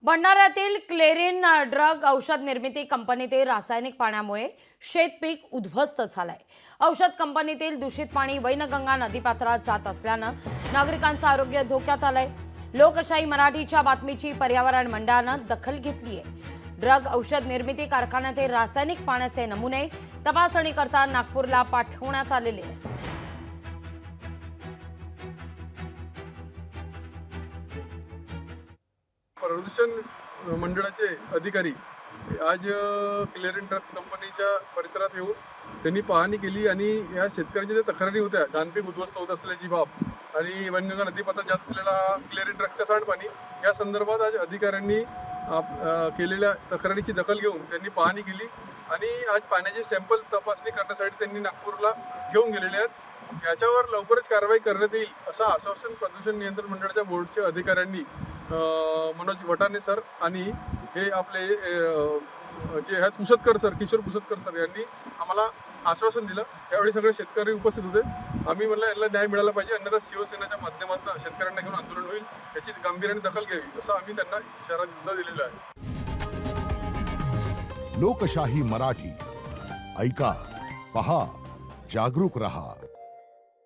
भंडाऱ्यातील क्लेरिन drug औषध निर्मिती कंपनीतील रासायनिक पाण्यामुळे शेतपीक उद्ध्वस्त झालंय। औषध कंपनीतील दूषित पाणी वैनगंगा नदीपात्रात जात असल्यानं नागरिकांचं आरोग्य धोक्यात आलंय। लोकशाही मराठीच्या बातमीची पर्यावरण मंडळानं दखल घेतलीये। ड्रग औषध निर्मिती कारखान्यातील रासायनिक पाण्याचे नमुने तपासणीकरता नागपूरला पाठवण्यात आलेले आहेत। प्रदूषण मंडळाचे अधिकारी आज क्लेरिन ड्रग्स कंपनीच्या परिसरात येऊन त्यांनी पाहणी केली आणि या शेतकऱ्यांच्या ज्या तक्रारी होत्या धानपीक उद्ध्वस्त होत असल्याची बाब आणि वैनगंगा नदीपात्रात जात असलेला क्लेरिन ड्रग्सचा सांडपाणी या संदर्भात आज अधिकाऱ्यांनी केलेल्या तक्रारीची दखल घेऊन त्यांनी पाहणी केली आणि आज पाण्याचे सॅम्पल तपासणी करण्यासाठी त्यांनी नागपूरला घेऊन गेलेले आहेत। याच्यावर लवकरच कारवाई करण्यात येईल असं आश्वासन प्रदूषण नियंत्रण मंडळाच्या बोर्डच्या अधिकाऱ्यांनी मनोज वटाने सर आणि हे आपले जे आहेत पुसतकर सर, किशोर पुसतकर सर यांनी आम्हाला आश्वासन दिलं। यावेळी सगळे शेतकरी उपस्थित होते। आम्ही म्हणलं यांना न्याय मिळाला पाहिजे, अन्यथा शिवसेनेच्या माध्यमातून शेतकऱ्यांना घेऊन आंदोलन होईल, याची गांभीर्याने दखल घ्यावी असं आम्ही त्यांना इशारा दिलेला आहे। लोकशाही मराठी ऐका, पहा, जागरूक रहा।